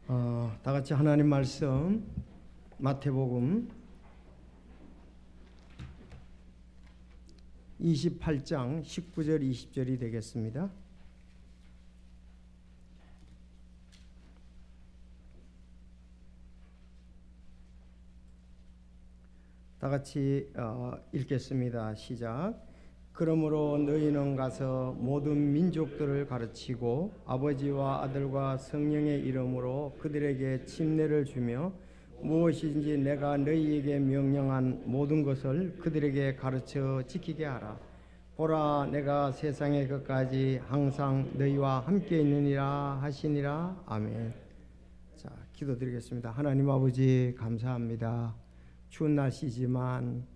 다 같이 하나님 말씀 마태복음 28장 19절 20절이 되겠습니다. 다 같이 읽겠습니다. 시작. 그러므로 너희는 가서 모든 민족들을 가르치고 아버지와 아들과 성령의 이름으로 그들에게 침례를 주며 무엇이든지 내가 너희에게 명령한 모든 것을 그들에게 가르쳐 지키게 하라. 보라, 내가 세상의 끝까지 항상 너희와 함께 있느니라 하시니라. 아멘. 자, 기도드리겠습니다. 하나님 아버지 감사합니다. 추운 날씨지만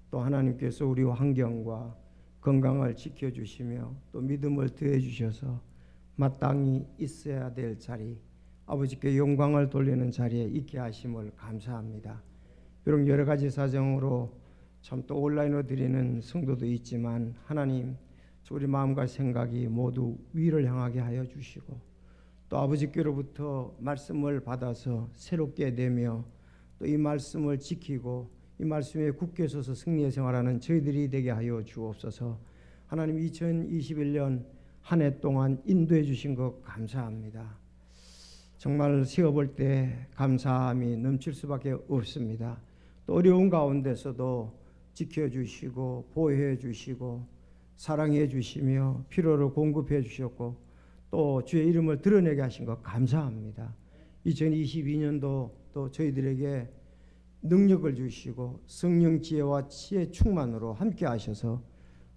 또 하나님께서 우리 환경과 건강을 지켜주시며 또 믿음을 더해주셔서 마땅히 있어야 될 자리, 아버지께 영광을 돌리는 자리에 있게 하심을 감사합니다. 비록 여러 가지 사정으로 참 또 온라인으로 드리는 성도도 있지만 하나님, 우리 마음과 생각이 모두 위를 향하게 하여 주시고 또 아버지께로부터 말씀을 받아서 새롭게 되며 또 이 말씀을 지키고 이 말씀에 굳게 서서 승리의 생활하는 저희들이 되게 하여 주옵소서. 하나님, 2021년 한 해 동안 인도해 주신 것 감사합니다. 정말 세어볼 때 감사함이 넘칠 수밖에 없습니다. 또 어려운 가운데서도 지켜주시고 보호해 주시고 사랑해 주시며 필요를 공급해 주셨고 또 주의 이름을 드러내게 하신 것 감사합니다. 2022년도 또 저희들에게 능력을 주시고 성령 지혜와 치의 충만으로 함께 하셔서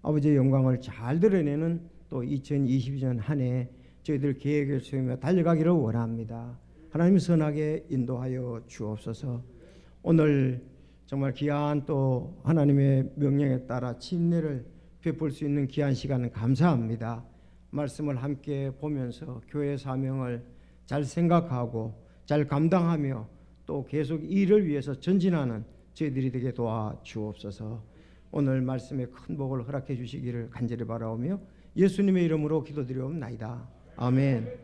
아버지의 영광을 잘 드러내는 또 2022년 한 해 저희들 계획을 세우며 달려가기를 원합니다. 하나님 선하게 인도하여 주옵소서. 오늘 정말 귀한 또 하나님의 명령에 따라 침례를 베풀 수 있는 귀한 시간은 감사합니다. 말씀을 함께 보면서 교회 사명을 잘 생각하고 잘 감당하며 또 계속 일을 위해서 전진하는 저희들이 되게 도와주옵소서. 오늘 말씀에 큰 복을 허락해 주시기를 간절히 바라오며 예수님의 이름으로 기도드리옵나이다. 아멘.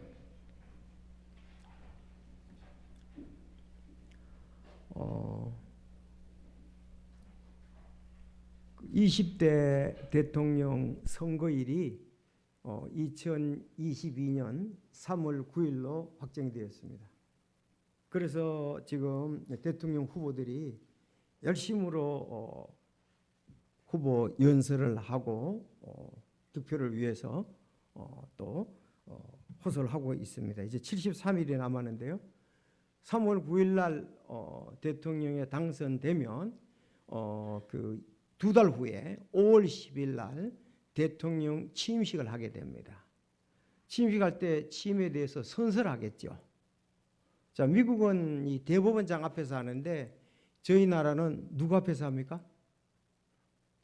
20대 대통령 선거일이 2022년 3월 9일로 확정되었습니다. 그래서 지금 대통령 후보들이 열심으로 후보 연설을 하고 득표를 위해서 또 호소를 하고 있습니다. 이제 73일이 남았는데요. 3월 9일 날 대통령에 당선되면 그 두 달 후에 5월 10일 날 대통령 취임식을 하게 됩니다. 취임식할 때 취임에 대해서 선서하겠죠. 자, 미국은 이 대법원장 앞에서 하는데 저희 나라는 누구 앞에서 합니까?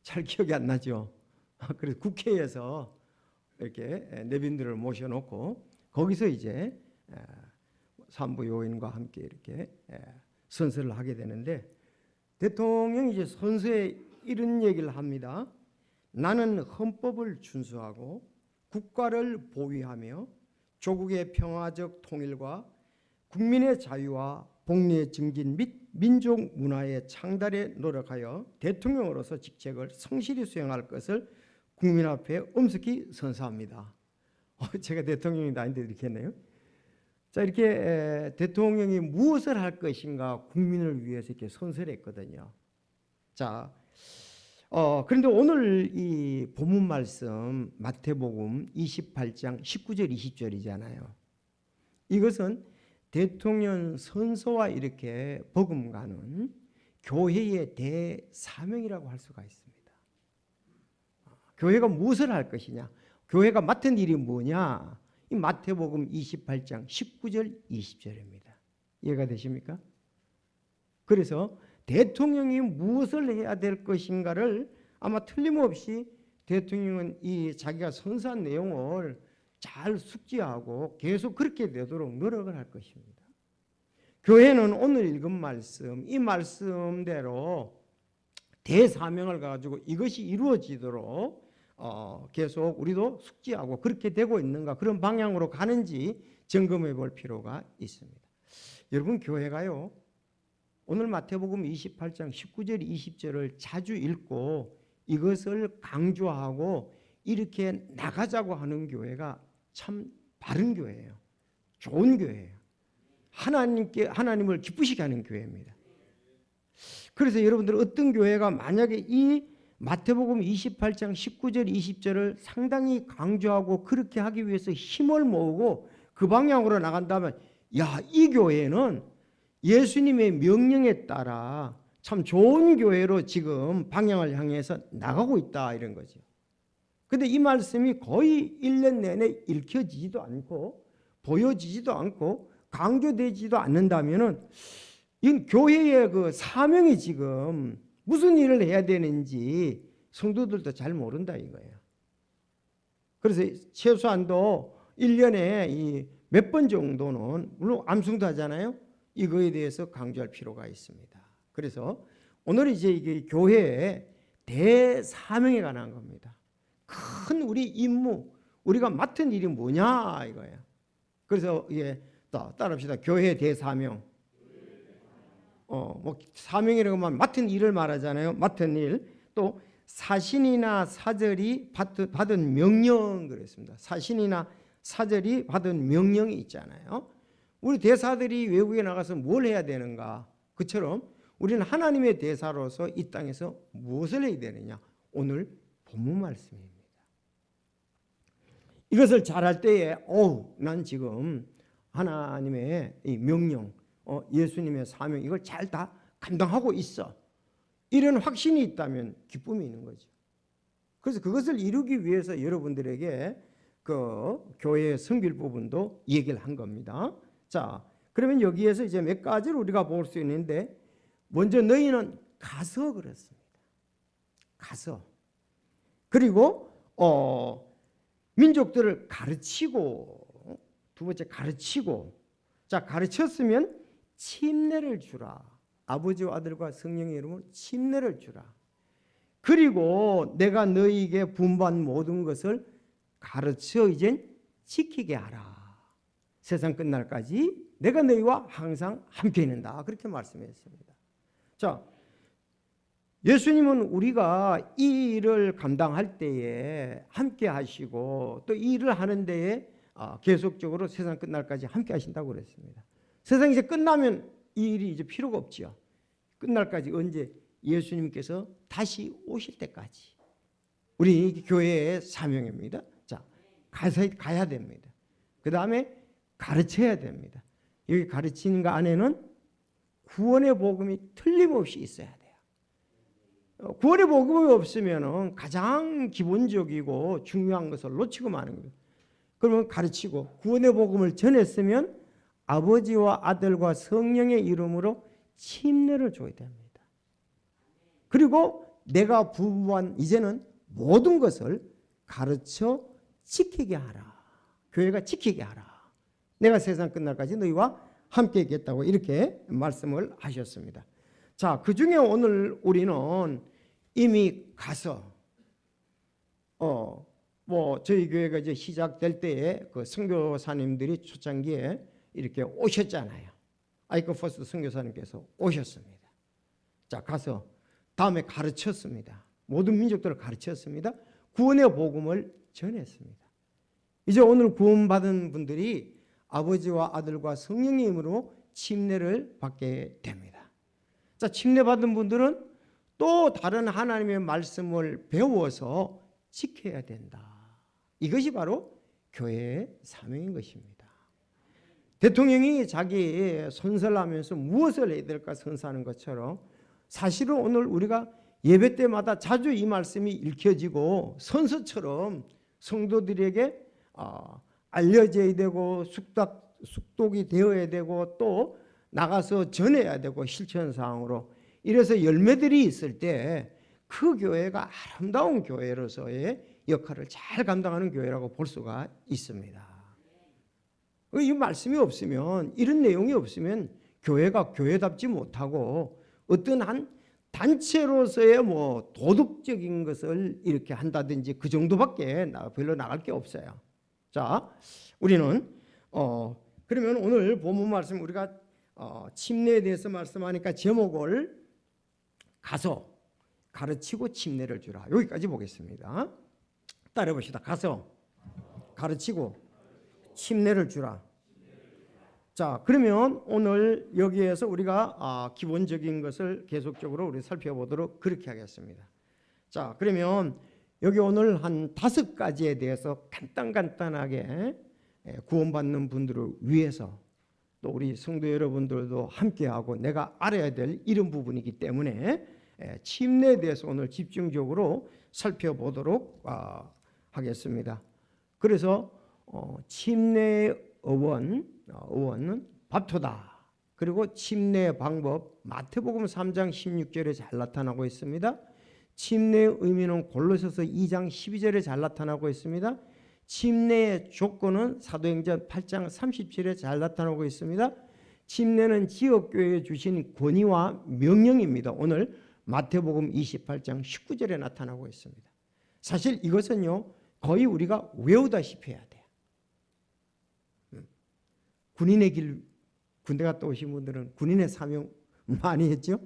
잘 기억이 안 나죠. 그래서 국회에서 이렇게 내빈들을 모셔놓고 거기서 이제 산부 요인과 함께 이렇게 선서를 하게 되는데 대통령이 이제 선서에 이런 얘기를 합니다. 나는 헌법을 준수하고 국가를 보위하며 조국의 평화적 통일과 국민의 자유와 복리의 증진 및 민족 문화의 창달에 노력하여 대통령으로서 직책을 성실히 수행할 것을 국민 앞에 엄숙히 선서합니다. 제가 대통령이 아닌데 이렇게 했네요. 자, 이렇게 대통령이 무엇을 할 것인가 국민을 위해서 이렇게 선서를 했거든요. 자, 그런데 오늘 이 본문 말씀 마태복음 28장 19절 20절이잖아요. 이것은 대통령 선서와 이렇게 버금가는 교회의 대사명이라고 할 수가 있습니다. 교회가 무엇을 할 것이냐, 교회가 맡은 일이 뭐냐, 이 마태복음 28장 19절 20절입니다. 이해가 되십니까? 그래서 대통령이 무엇을 해야 될 것인가를 아마 틀림없이 대통령은 이 자기가 선서한 내용을 잘 숙지하고 계속 그렇게 되도록 노력을 할 것입니다. 교회는 오늘 읽은 말씀, 이 말씀대로 대사명을 가지고 이것이 이루어지도록 계속 우리도 숙지하고 그렇게 되고 있는가, 그런 방향으로 가는지 점검해 볼 필요가 있습니다. 여러분, 교회가요, 오늘 마태복음 28장 19절 20절을 자주 읽고 이것을 강조하고 이렇게 나가자고 하는 교회가 참 바른 교회예요. 좋은 교회예요. 하나님을 기쁘시게 하는 교회입니다. 그래서 여러분들 어떤 교회가 만약에 이 마태복음 28장 19절 20절을 상당히 강조하고 그렇게 하기 위해서 힘을 모으고 그 방향으로 나간다면, 야, 이 교회는 예수님의 명령에 따라 참 좋은 교회로 지금 방향을 향해서 나가고 있다, 이런 거죠. 근데 이 말씀이 거의 1년 내내 읽혀지지도 않고 보여지지도 않고 강조되지도 않는다면은 이 교회의 그 사명이 지금 무슨 일을 해야 되는지 성도들도 잘 모른다 이거예요. 그래서 최소한도 1년에 몇 번 정도는, 물론 암송도 하잖아요. 이거에 대해서 강조할 필요가 있습니다. 그래서 오늘 이제 이게 교회의 대사명에 관한 겁니다. 큰 우리 임무, 우리가 맡은 일이 뭐냐 이거예요. 그래서 따라합시다. 교회의 대사명. 뭐 사명이라고 하면 맡은 일을 말하잖아요. 맡은 일. 또 사신이나 사절이 받은 명령 그랬습니다. 사신이나 사절이 받은 명령이 있잖아요. 우리 대사들이 외국에 나가서 뭘 해야 되는가? 그처럼 우리는 하나님의 대사로서 이 땅에서 무엇을 해야 되느냐? 오늘 본문 말씀입니다. 이것을 잘할 때에 난 지금 하나님의 이 명령, 예수님의 사명, 이걸 잘 다 감당하고 있어. 이런 확신이 있다면 기쁨이 있는 거죠. 그래서 그것을 이루기 위해서 여러분들에게 그 교회의 섬길 부분도 얘기를 한 겁니다. 자, 그러면 여기에서 이제 몇 가지를 우리가 볼 수 있는데, 먼저 너희는 가서 그랬습니다. 가서. 그리고 민족들을 가르치고, 두 번째 가르치고, 자, 가르쳤으면 침례를 주라. 아버지와 아들과 성령의 이름으로 침례를 주라. 그리고 내가 너희에게 분부한 모든 것을 가르쳐 이젠 지키게 하라. 세상 끝날까지 내가 너희와 항상 함께 있는다. 그렇게 말씀했습니다. 자, 예수님은 우리가 이 일을 감당할 때에 함께 하시고 또 이 일을 하는 데에 계속적으로 세상 끝날까지 함께 하신다고 그랬습니다. 세상이 이제 끝나면 이 일이 이제 필요가 없죠. 끝날까지 언제? 예수님께서 다시 오실 때까지. 우리 교회의 사명입니다. 자, 가야 됩니다. 그 다음에 가르쳐야 됩니다. 여기 가르치는 거 안에는 구원의 복음이 틀림없이 있어야 돼요. 구원의 복음이 없으면 가장 기본적이고 중요한 것을 놓치고 마는 거예요. 그러면 가르치고 구원의 복음을 전했으면 아버지와 아들과 성령의 이름으로 침례를 줘야 됩니다. 그리고 내가 분부한 이제는 모든 것을 가르쳐 지키게 하라. 교회가 지키게 하라. 내가 세상 끝날까지 너희와 함께 있겠다고 이렇게 말씀을 하셨습니다. 자, 그 중에 오늘 우리는 이미 가서 저희 교회가 이제 시작될 때에 그 선교사님들이 초창기에 이렇게 오셨잖아요. 아이콘 퍼스트 선교사님께서 오셨습니다. 자, 가서 다음에 가르쳤습니다. 모든 민족들을 가르쳤습니다. 구원의 복음을 전했습니다. 이제 오늘 구원받은 분들이 아버지와 아들과 성령의 이름으로 침례를 받게 됩니다. 자, 침례받은 분들은 또 다른 하나님의 말씀을 배워서 지켜야 된다. 이것이 바로 교회의 사명인 것입니다. 대통령이 자기 선설하면서 무엇을 해야 될까 선서하는 것처럼 사실은 오늘 우리가 예배 때마다 자주 이 말씀이 읽혀지고 선서처럼 성도들에게 알려져야 되고 숙독이 되어야 되고 또 나가서 전해야 되고 실천사항으로 이래서 열매들이 있을 때 그 교회가 아름다운 교회로서의 역할을 잘 감당하는 교회라고 볼 수가 있습니다. 이 말씀이 없으면, 이런 내용이 없으면 교회가 교회답지 못하고 어떤 한 단체로서의 뭐 도덕적인 것을 이렇게 한다든지 그 정도밖에 별로 나갈 게 없어요. 자, 우리는 그러면 오늘 본문 말씀 우리가 침례에 대해서 말씀하니까 제목을 가서 가르치고 침례를 주라. 여기까지 보겠습니다. 따라해 봅시다. 가서 가르치고 침례를 주라. 자, 그러면 오늘 여기에서 우리가 기본적인 것을 계속적으로 우리 살펴보도록 그렇게 하겠습니다. 자, 그러면 여기 오늘 한 5가지에 대해서 간단하게 구원받는 분들을 위해서 또 우리 성도 여러분들도 함께하고 내가 알아야 될 이런 부분이기 때문에 침례에 대해서 오늘 집중적으로 살펴보도록 하겠습니다. 그래서 침례 의원은 밥토다. 그리고 침례의 방법 마태복음 3장 16절에 잘 나타나고 있습니다. 침례의 의미는 골로새서 2장 12절에 잘 나타나고 있습니다. 침례의 조건은 사도행전 8장 30절에 잘 나타나고 있습니다. 침례는 지역교회에 주신 권위와 명령입니다. 오늘 마태복음 28장 19절에 나타나고 있습니다. 사실 이것은요 거의 우리가 외우다시피 해야 돼요. 군인의 길, 군대 갔다 오신 분들은 군인의 사명 많이 했죠.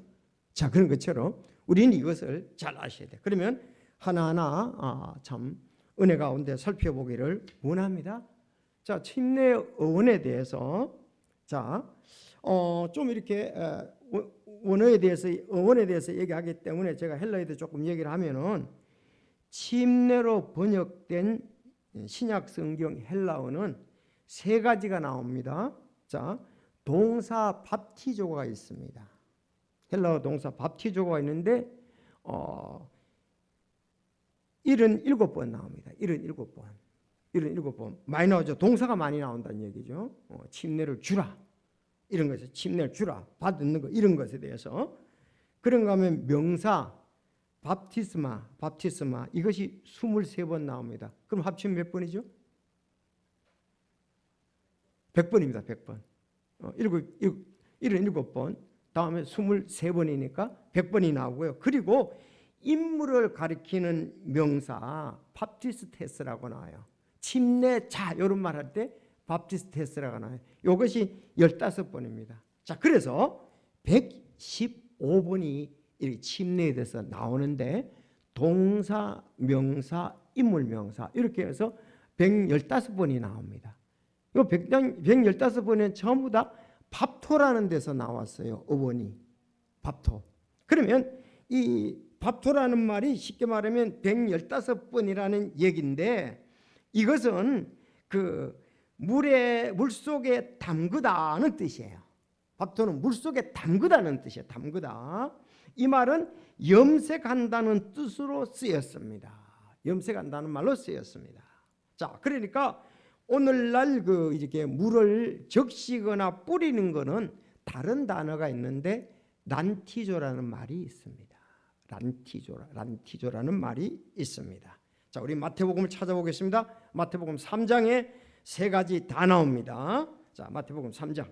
자, 그런 것처럼 우리는 이것을 잘 아셔야 돼요. 그러면 하나하나 참 은혜 가운데 살펴보기를 원합니다. 자, 침례 의원에 대해서 좀 이렇게 의원에 대해서 얘기하기 때문에 제가 헬라어도 조금 얘기를 하면은 침례로 번역된 신약 성경 헬라어는 3가지가 나옵니다. 자, 동사 밥티조가 있습니다. 헬라어 동사 밥티조가 있는데 77번 나옵니다. 77번 많이 나오죠. 동사가 많이 나온다는 얘기죠. 침례를 주라 이런 것에 침례를 주라 받는 거 이런 것에 대해서 그런가 하면 명사 밥티스마 이것이 23번 나옵니다. 그럼 합치면 몇 번이죠? 100번입니다. 100번. 77번 다음에 23번이니까 100번이 나오고요. 그리고 인물을 가리키는 명사 밥티스테스라고 나와요. 침례자 이런 말 할 때 밥티스테스라고 나와요. 이것이 15번입니다. 자, 그래서 115번이 이 침례에 대해서 나오는데 동사, 명사, 인물 명사 이렇게 해서 115번이 나옵니다. 이 115번은 전부 다 밥토라는 데서 나왔어요. 어원이 밥토. 그러면 이 밥토라는 말이 쉽게 말하면 115번이라는 얘기인데 이것은 그 물속에 담그다는 뜻이에요. 밥토는 물속에 담그다는 뜻이에요. 담그다. 이 말은 염색한다는 뜻으로 쓰였습니다. 염색한다는 말로 쓰였습니다. 자, 그러니까 오늘날 이렇게 물을 적시거나 뿌리는 거는 다른 단어가 있는데 란티조라는 말이 있습니다. 란티조라는 말이 있습니다. 자, 우리 마태복음을 찾아보겠습니다. 마태복음 3장에 3가지 다 나옵니다. 자, 마태복음 3장.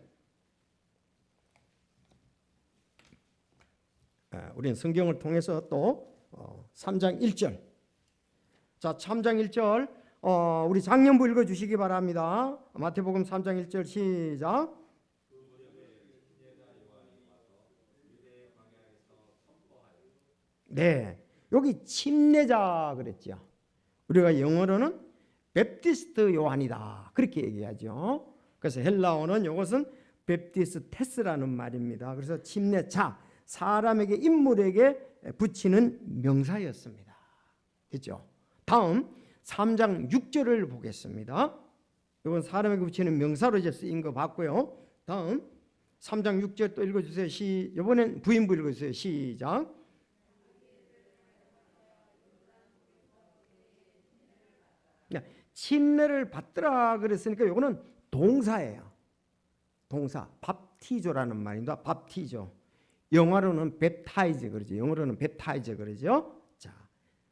우리는 성경을 통해서 또 3장 1절. 자, 3장 1절 우리 장년부 읽어주시기 바랍니다. 마태복음 3장 1절 시작. 네, 여기 침례자 그랬죠. 우리가 영어로는 베프티스트 요한이다 그렇게 얘기하죠. 그래서 헬라어는 이것은 베프티스테스라는 말입니다. 그래서 침례자, 사람에게 인물에게 붙이는 명사였습니다. 됐죠? 다음 3장 6절을 보겠습니다. 이건 사람에게 붙이는 명사로 이제 쓰인 거 봤고요. 다음 3장 6절 또 읽어주세요. 이번엔 부인부 읽어주세요. 시작. 침례를 받더라 그랬으니까 이거는 동사예요. 동사 밥티조라는 말입니다. 밥티조. 영어로는 baptize 그러죠. 영어로는 baptize 그러죠. 자,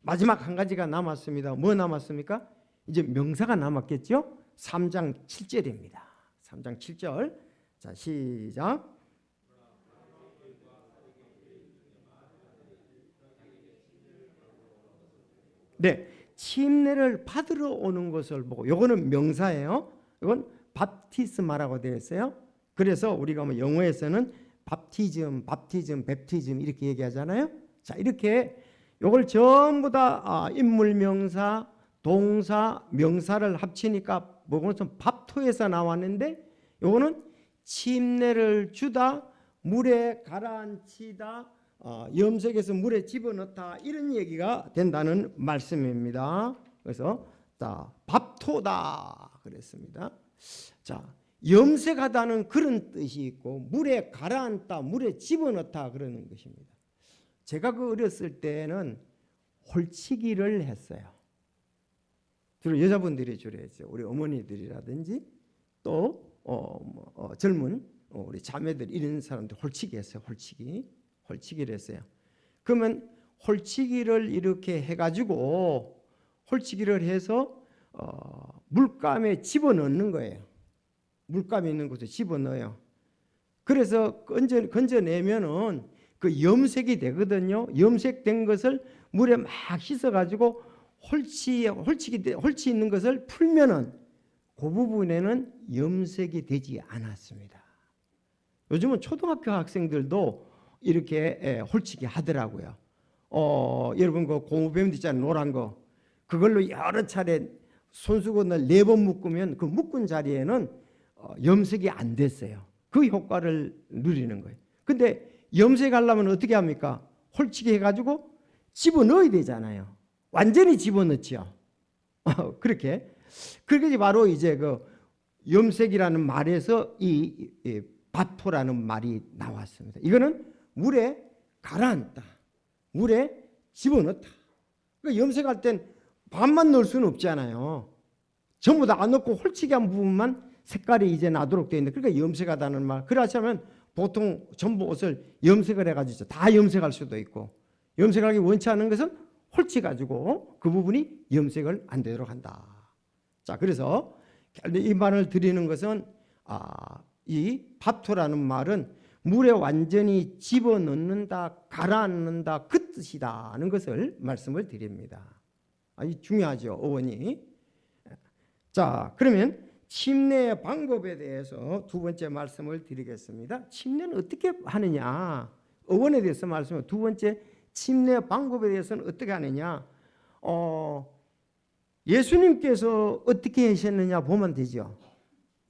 마지막 한 가지가 남았습니다. 뭐 남았습니까? 이제 명사가 남았겠죠. 3장 7절입니다. 3장 7절. 자, 시작. 네, 침례를 받으러 오는 것을 보고, 요거는 명사예요. 이건 밥티스마라고 되어 있어요. 그래서 우리가 뭐 영어에서는 뵙티즘 이렇게 얘기하잖아요. 자, 이렇게 요걸 전부 다 인물명사, 동사, 명사를 합치니까 뭐는 밥토에서 나왔는데 요거는 침례를 주다, 물에 가라앉히다, 염색해서 물에 집어넣다 이런 얘기가 된다는 말씀입니다. 그래서 자, 밥토다 그랬습니다. 자, 염색하다는 그런 뜻이 있고 물에 가라앉다, 물에 집어넣다 그러는 것입니다. 제가 그 어렸을 때는 홀치기를 했어요. 주로 여자분들이 주로 했어요. 우리 어머니들이라든지 또 젊은 우리 자매들 이런 사람들 홀치기 했어요. 홀치기를 했어요. 그러면 홀치기를 이렇게 해가지고 홀치기를 해서 물감에 집어넣는 거예요. 물감이 있는 곳에 집어넣어요. 그래서 건져내면은 그 염색이 되거든요. 염색된 것을 물에 막 씻어가지고 홀치 있는 것을 풀면은 그 부분에는 염색이 되지 않았습니다. 요즘은 초등학교 학생들도 이렇게 홀치기 하더라고요. 여러분 그 고무뱀도 있잖아요. 노란 거. 그걸로 여러 차례 손수건을 4번 묶으면 그 묶은 자리에는 염색이 안 됐어요. 그 효과를 누리는 거예요. 근데 염색하려면 어떻게 합니까? 홀치기 해가지고 집어넣어야 되잖아요. 완전히 집어넣죠. 그렇게 바로 이제 그 염색이라는 말에서 이 바토라는 말이 나왔습니다. 이거는 물에 가라앉다, 물에 집어넣다. 그러니까 염색할 땐 반만 넣을 수는 없잖아요. 전부 다 안 넣고 홀치기한 부분만 색깔이 이제 나도록 되어 있는데, 그러니까 염색하다는 말. 그러자면 보통 전부 옷을 염색을 해가지고 다 염색할 수도 있고, 염색하기 원치 않은 것은 홀치가지고 그 부분이 염색을 안 되도록 한다. 자, 그래서 이 말을 드리는 것은 이 밥토라는 말은 물에 완전히 집어넣는다, 가라앉는다 그 뜻이다는 것을 말씀을 드립니다. 이 중요하죠, 어원이. 자, 그러면 침례의 방법에 대해서 두 번째 말씀을 드리겠습니다. 침례는 어떻게 하느냐? 어원에 대해서 말씀을 두 번째 침례 방법에 대해서는 어떻게 하느냐? 예수님께서 어떻게 하셨느냐 보면 되죠.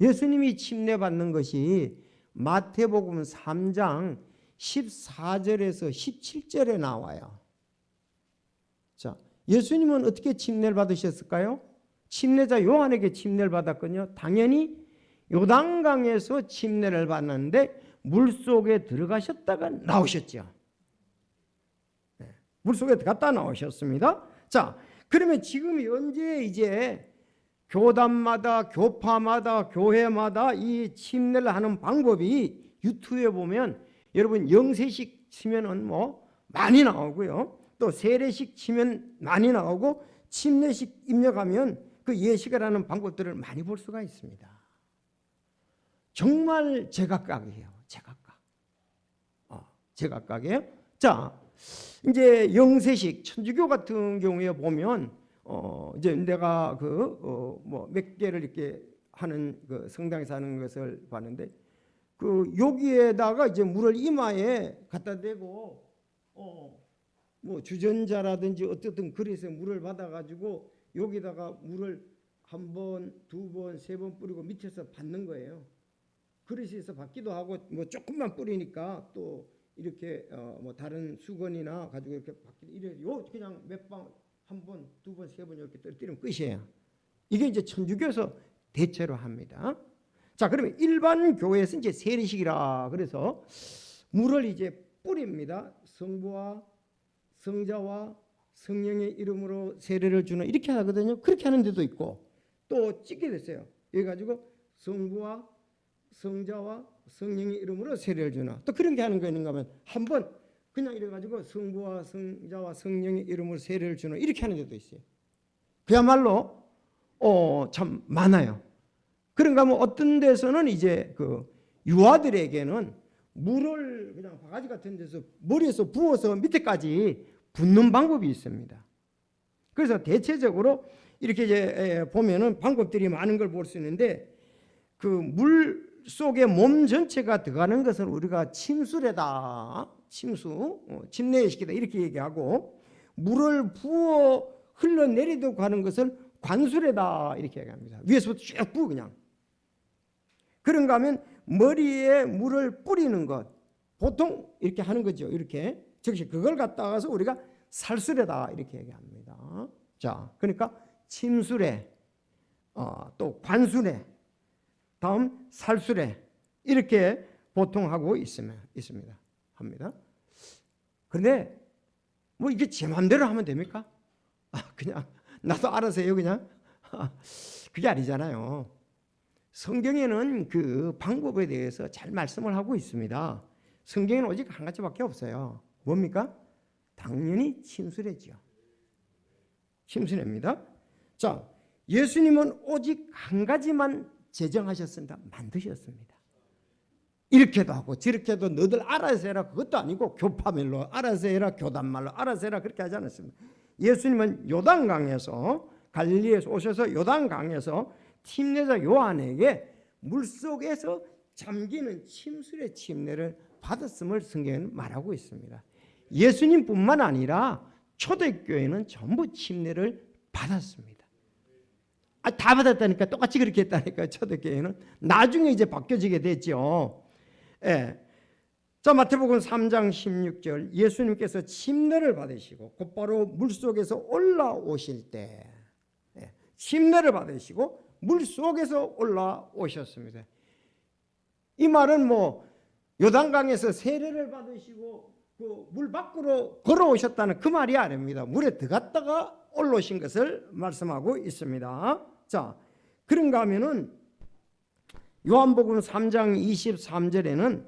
예수님이 침례 받는 것이 마태복음 3장 14절에서 17절에 나와요. 자, 예수님은 어떻게 침례를 받으셨을까요? 침례자 요한에게 침례를 받았거든요. 당연히 요단강에서 침례를 받는데 물속에 들어가셨다가 나오셨죠. 물속에 갔다 나오셨습니다. 자, 그러면 지금 현재 이제 교단마다, 교파마다, 교회마다 이 침례를 하는 방법이 유튜브에 보면 여러분 영세식 치면은 뭐 많이 나오고요. 또 세례식 치면 많이 나오고 침례식 입력하면 그 예식을 하는 방법들을 많이 볼 수가 있습니다. 정말 제각각이에요. 제각각이에요. 자, 이제 영세식 천주교 같은 경우에 보면 이제 내가 뭐 몇 개를 이렇게 하는 그 성당에서 하는 것을 봤는데, 그 여기에다가 이제 물을 이마에 갖다 대고 뭐 주전자라든지 어떻든 그릇에 물을 받아가지고 여기다가 물을 한 번, 두 번, 세 번 뿌리고 밑에서 받는 거예요. 그릇에서 받기도 하고 뭐 조금만 뿌리니까 또 이렇게 뭐 다른 수건이나 가지고 이렇게 받기도 이래요. 그냥 몇 방 한 번, 두 번, 세 번 이렇게 떨어뜨리면 끝이에요. 이게 이제 천주교에서 대체로 합니다. 자, 그러면 일반 교회에서 이제 세례식이라 그래서 물을 이제 뿌립니다. 성부와 성자와 성령의 이름으로 세례를 주는 이렇게 하거든요. 그렇게 하는 데도 있고 또 찍게 됐어요. 여기 가지고 성부와 성자와 성령의 이름으로 세례를 주나. 또 그런 게 하는 거 있는가 하면 한 번 그냥 이래가지고 성부와 성자와 성령의 이름으로 세례를 주는 이렇게 하는 데도 있어요. 그야말로 참 많아요. 그런가 하면 어떤 데서는 이제 그 유아들에게는 물을 그냥 바가지 같은 데서 머리에서 부어서 밑에까지 붓는 방법이 있습니다. 그래서 대체적으로 이렇게 이제 보면은 방법들이 많은 걸 볼 수 있는데, 그 물 속에 몸 전체가 들어가는 것은 우리가 침수래다. 침례시키다 이렇게 얘기하고, 물을 부어 흘러내리도록 하는 것을 관수래다 이렇게 얘기합니다. 위에서부터 쭉 부어 그냥. 그런가 하면 머리에 물을 뿌리는 것, 보통 이렇게 하는 거죠. 이렇게. 즉시 그걸 갖다가서 우리가 살수래다 이렇게 얘기합니다. 자, 그러니까 침수래, 또 관수래, 다음 살수래 이렇게 보통 하고 있습니다. 합니다. 그런데 뭐 이게 제 마음대로 하면 됩니까? 그냥 나도 알아서 해요 그냥. 그게 아니잖아요. 성경에는 그 방법에 대해서 잘 말씀을 하고 있습니다. 성경에는 오직 한 가지밖에 없어요. 뭡니까? 당연히 침수래지요. 침수래입니다. 자, 예수님은 오직 한 가지만 제정하셨습니다. 만드셨습니다. 이렇게도 하고 저렇게도 너들 알아서 해라 그것도 아니고 교파말로 알아서 해라 교단말로 알아서 해라 그렇게 하지 않았습니다. 예수님은 요단강에서 갈릴리에서 오셔서 요단강에서 침례자 요한에게 물속에서 잠기는 침술의 침례를 받았음을 성경에는 말하고 있습니다. 예수님뿐만 아니라 초대교회는 전부 침례를 받았습니다. 다 받았다니까, 똑같이 그렇게 했다니까. 초대교회는 나중에 이제 바뀌어지게 됐죠. 예. 자, 마태복음 3장 16절, 예수님께서 침례를 받으시고 곧바로 물속에서 올라오실 때, 침례를 받으시고 물속에서 올라오셨습니다. 이 말은 뭐 요단강에서 세례를 받으시고 그 물 밖으로 걸어오셨다는 그 말이 아닙니다. 물에 들어갔다가 올라오신 것을 말씀하고 있습니다. 자, 그런가 하면은 요한복음 3장 23절에는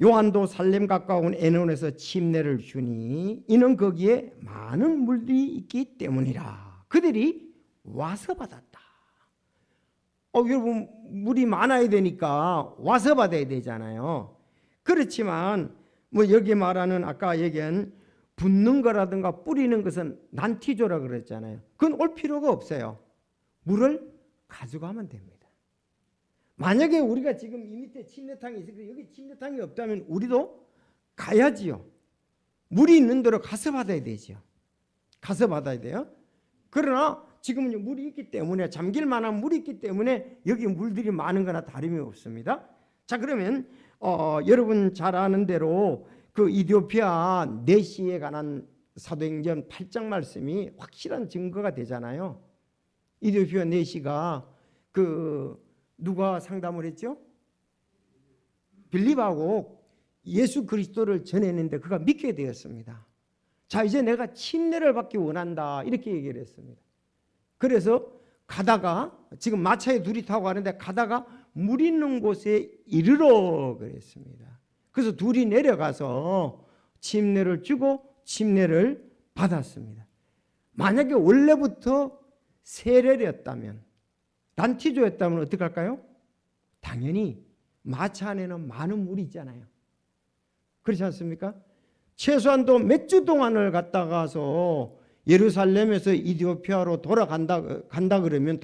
요한도 살렘 가까운 에논에서 침례를 주니 이는 거기에 많은 물들이 있기 때문이라. 그들이 와서 받았다. 여러분, 물이 많아야 되니까 와서 받아야 되잖아요. 그렇지만 뭐 여기 말하는 아까 얘기한 붓는 거라든가 뿌리는 것은 난티조라 그랬잖아요. 그건 올 필요가 없어요. 물을 가져가면 됩니다. 만약에 우리가 지금 이 밑에 침례탕이 있으니까 여기 침례탕이 없다면 우리도 가야지요. 물이 있는 데로 가서 받아야 되죠. 가서 받아야 돼요. 그러나 지금은 물이 있기 때문에, 잠길 만한 물이 있기 때문에 여기 물들이 많은 거나 다름이 없습니다. 자, 그러면 여러분 잘 아는 대로 그 이디오피아 내시에 관한 사도행전 8장 말씀이 확실한 증거가 되잖아요. 이디오피아 내시가 누가 상담을 했죠? 빌립하고 예수 그리스도를 전했는데 그가 믿게 되었습니다. 자, 이제 내가 침례를 받기 원한다 이렇게 얘기를 했습니다. 그래서 가다가 지금 마차에 둘이 타고 가는데 가다가 물 있는 곳에 이르러 그랬습니다. 그래서 둘이 내려가서 침례를 주고 침례를 받았습니다. 만약에 원래부터 세례였다면, 난티조였다면 어떻게 할까요? 당연히 마차 안에는 많은 물이 있잖아요. 그렇지 않습니까? 최소한도 몇 주 동안을 갔다가서 예루살렘에서 이디오피아로 돌아간다 그러면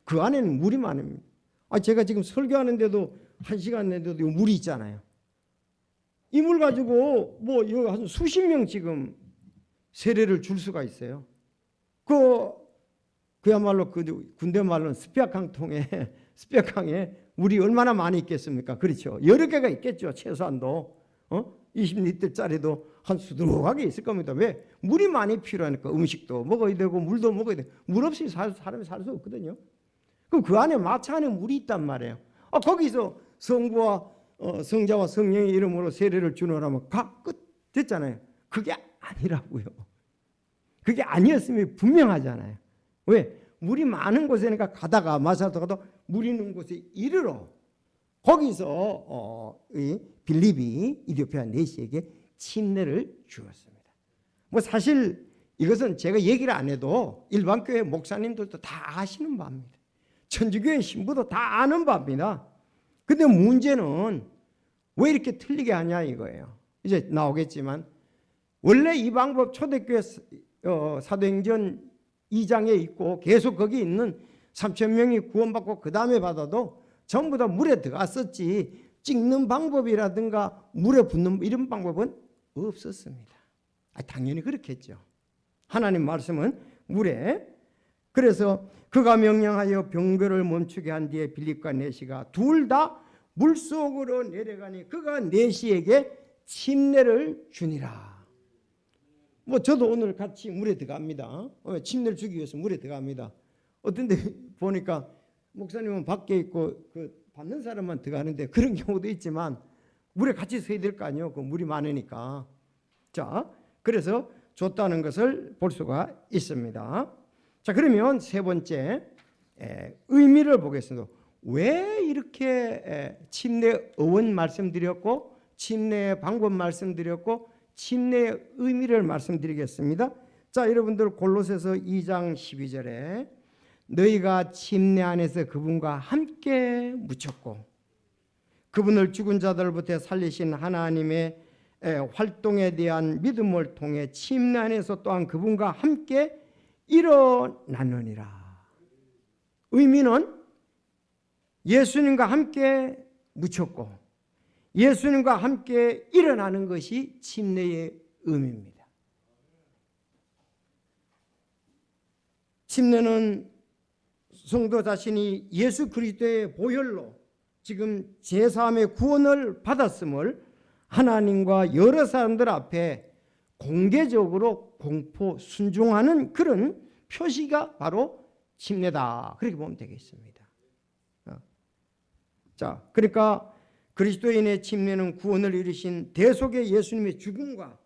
그 안에는 물이 많습니다. 제가 지금 설교하는데도 1시간 내도도 물이 있잖아요. 이 물 가지고 뭐 한 수십 명 지금 세례를 줄 수가 있어요. 그야말로 군대 말로는 스피아강에 물이 얼마나 많이 있겠습니까? 그렇죠. 여러 개가 있겠죠. 최소한도 20리터짜리도 한 수두룩하게 있을 겁니다. 왜? 물이 많이 필요하니까. 음식도 먹어야 되고 물도 먹어야 되고. 물 없이 사람이 살 수 없거든요. 그럼 그 안에 마차 안에 물이 있단 말이에요. 거기서 성자와 성령의 이름으로 세례를 주노라면 끝 됐잖아요. 그게 아니라고요. 그게 아니었으면 분명하잖아요. 왜? 물이 많은 곳에니까 가다가 마차도 가도 물 있는 곳에 이르러 거기서 빌립이 이디오피아 내시에게 침례를 주었습니다. 뭐 사실 이것은 제가 얘기를 안 해도 일반 교회 목사님들도 다 아시는 바입니다. 천주교회 신부도 다 아는 바입니다. 근데 문제는 왜 이렇게 틀리게 하냐 이거예요. 이제 나오겠지만 원래 이 방법 초대교회 사도행전 2장에 있고 계속 거기 있는 3,000명이 구원받고 그 다음에 받아도 전부 다 물에 들어갔었지 찍는 방법이라든가 물에 붓는 이런 방법은 없었습니다. 당연히 그렇겠죠. 하나님 말씀은 물에. 그래서 그가 명령하여 병거를 멈추게 한 뒤에 빌립과 내시가 둘 다 물속으로 내려가니 그가 내시에게 침례를 주니라. 저도 오늘 같이 물에 들어갑니다. 침례를 주기 위해서 물에 들어갑니다. 어떤 데 보니까 목사님은 밖에 있고 받는 사람만 들어가는데 그런 경우도 있지만 물에 같이 서야 될 거 아니에요. 물이 많으니까. 자, 그래서 줬다는 것을 볼 수가 있습니다. 자, 그러면 세 번째 의미를 보겠습니다. 왜 이렇게 침례 어원 말씀드렸고 침례의 방법 말씀드렸고 침례의 의미를 말씀드리겠습니다. 자, 여러분들 골로새서 2장 12절에 너희가 침례 안에서 그분과 함께 묻혔고 그분을 죽은 자들부터 살리신 하나님의 활동에 대한 믿음을 통해 침례 안에서 또한 그분과 함께 일어나느니라. 의미는 예수님과 함께 묻혔고 예수님과 함께 일어나는 것이 침례의 의미입니다. 침례는 성도 자신이 예수 그리스도의 보혈로 지금 제3의 구원을 받았음을 하나님과 여러 사람들 앞에 공개적으로 공포 순종하는 그런 표시가 바로 침례다. 그렇게 보면 되겠습니다. 자, 그러니까 그리스도인의 침례는 구원을 이루신 대속의 예수님의 죽음과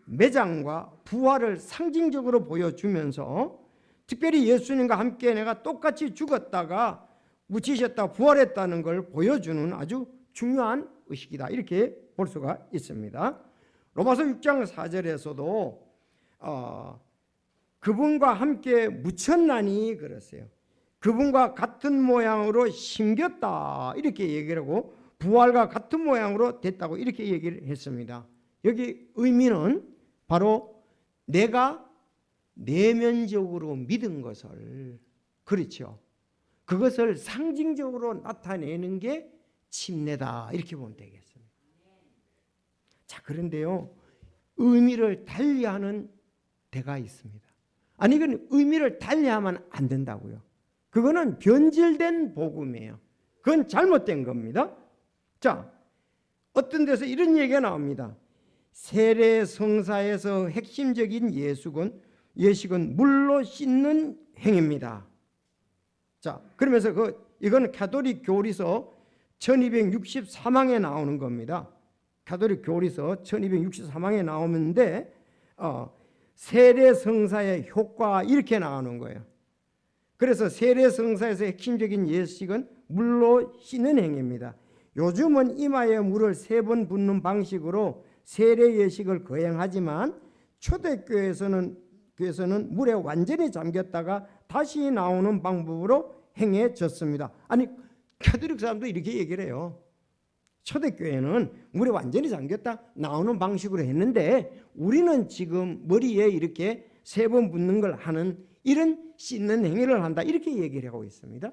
매장과 부활을 상징적으로 보여주면서 특별히 예수님과 함께 내가 똑같이 죽었다가 묻히셨다 부활했다는 걸 보여주는 아주 중요한 의식이다. 이렇게 볼 수가 있습니다. 로마서 6장 4절에서도 그분과 함께 묻혔나니 그랬어요. 그분과 같은 모양으로 심겼다 이렇게 얘기를 하고 부활과 같은 모양으로 됐다고 이렇게 얘기를 했습니다. 여기 의미는 바로 내가 내면적으로 믿은 것을, 그렇죠, 그것을 상징적으로 나타내는 게 침례다 이렇게 보면 되겠습니다. 자, 그런데요, 의미를 달리하는 데가 있습니다. 아니, 이건 의미를 달리하면 안 된다고요. 그거는 변질된 복음이에요. 그건 잘못된 겁니다. 자, 어떤 데서 이런 얘기가 나옵니다. 세례 성사에서 핵심적인 예식은 물로 씻는 행위입니다. 자, 그러면서 이건 가톨릭 교리서 1263항에 나오는 겁니다. 가톨릭 교리서 1263항에 나오는데 세례 성사의 효과 이렇게 나오는 거예요. 그래서 세례 성사에서 핵심적인 예식은 물로 씻는 행위입니다. 요즘은 이마에 물을 3번 붓는 방식으로 세례 예식을 거행하지만 초대교회에서는 물에 완전히 잠겼다가 다시 나오는 방법으로 행해졌습니다. 아니, 가톨릭 사람도 이렇게 얘기를 해요. 초대교회는 물에 완전히 잠겼다 나오는 방식으로 했는데 우리는 지금 머리에 이렇게 3번 붓는 걸 하는 이런 씻는 행위를 한다 이렇게 얘기를 하고 있습니다.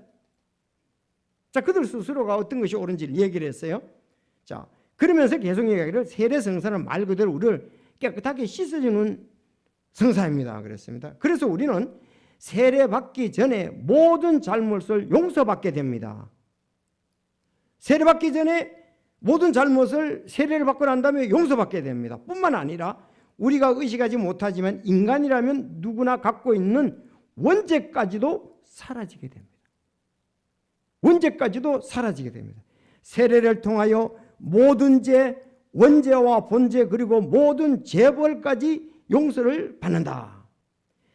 자, 그들 스스로가 어떤 것이 옳은지를 얘기를 했어요. 자, 그러면서 계속 얘기하기를 세례 성사는 말 그대로 우리를 깨끗하게 씻어주는 성사입니다 그랬습니다. 그래서 우리는 세례 받기 전에 모든 잘못을 용서받게 됩니다. 세례 받기 전에 모든 잘못을 세례를 받고 난 다음에 용서받게 됩니다. 뿐만 아니라 우리가 의식하지 못하지만 인간이라면 누구나 갖고 있는 원죄까지도 사라지게 됩니다. 원죄까지도 사라지게 됩니다. 세례를 통하여 모든 죄, 원죄와 본죄 그리고 모든 재벌까지 용서를 받는다.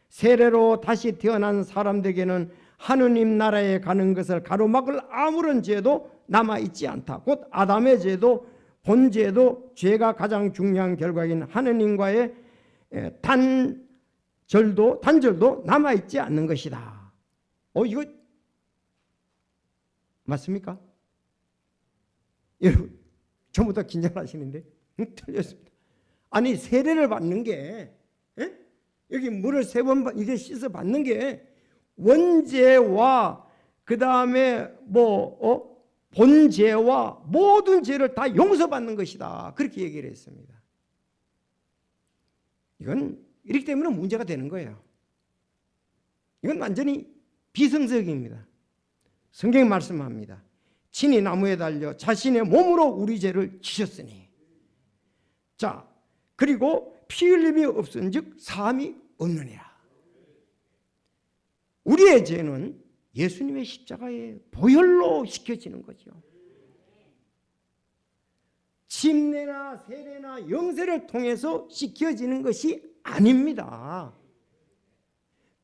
세례로 다시 태어난 사람들에게는 하느님 나라에 가는 것을 가로막을 아무런 죄도 남아있지 않다. 곧 아담의 죄도 본죄도 죄가 가장 중요한 결과인 하느님과의 단절도 남아있지 않는 것이다. 이거 맞습니까? 여러분 전부 다 긴장하시는데 틀렸습니다. 아니, 세례를 받는 게 여기 물을 3번 이게 씻어 받는 게 원죄와 그 다음에 본 죄와 모든 죄를 다 용서받는 것이다. 그렇게 얘기를 했습니다. 이건 이렇기 때문에 문제가 되는 거예요. 이건 완전히 비성적입니다. 성경이 말씀합니다. 친히 나무에 달려 자신의 몸으로 우리 죄를 지셨으니. 자, 그리고 피 흘림이 없은즉 사함이 없느니라. 우리의 죄는 예수님의 십자가에 보혈로 씻겨지는 거죠. 침례나 세례나 영세를 통해서 씻겨지는 것이 아닙니다.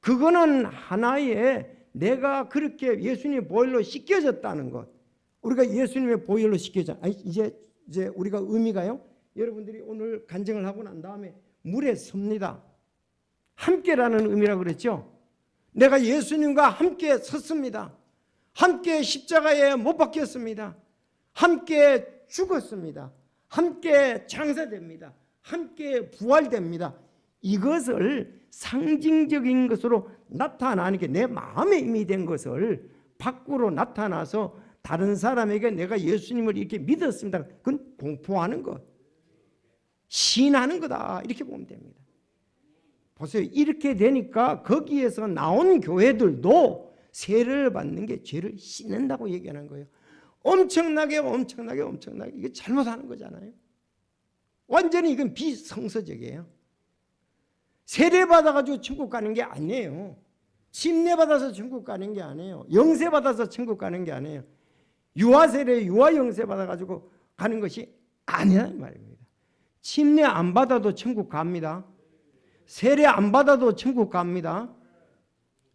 그거는 하나의 내가 그렇게 예수님의 보혈로 씻겨졌다는 것. 우리가 예수님의 보혈로 씻겨져. 이제 우리가 의미가요. 여러분들이 오늘 간증을 하고 난 다음에 물에 섭니다. 함께라는 의미라고 그랬죠. 내가 예수님과 함께 섰습니다. 함께 십자가에 못 박혔습니다. 함께 죽었습니다. 함께 장사됩니다. 함께 부활됩니다. 이것을 상징적인 것으로 나타나는 게 내 마음에 이미 된 것을 밖으로 나타나서 다른 사람에게 내가 예수님을 이렇게 믿었습니다. 그건 공포하는 것, 신하는 거다. 이렇게 보면 됩니다. 보세요. 이렇게 되니까 거기에서 나온 교회들도 세례를 받는 게 죄를 씻는다고 얘기하는 거예요. 엄청나게 이게 잘못하는 거잖아요. 완전히 이건 비성서적이에요. 세례 받아가지고 천국 가는 게 아니에요. 침례 받아서 천국 가는 게 아니에요. 영세 받아서 천국 가는 게 아니에요. 유아 세례, 유아 영세 받아가지고 가는 것이 아니라는 말입니다. 침례 안 받아도 천국 갑니다. 세례 안 받아도 천국 갑니다.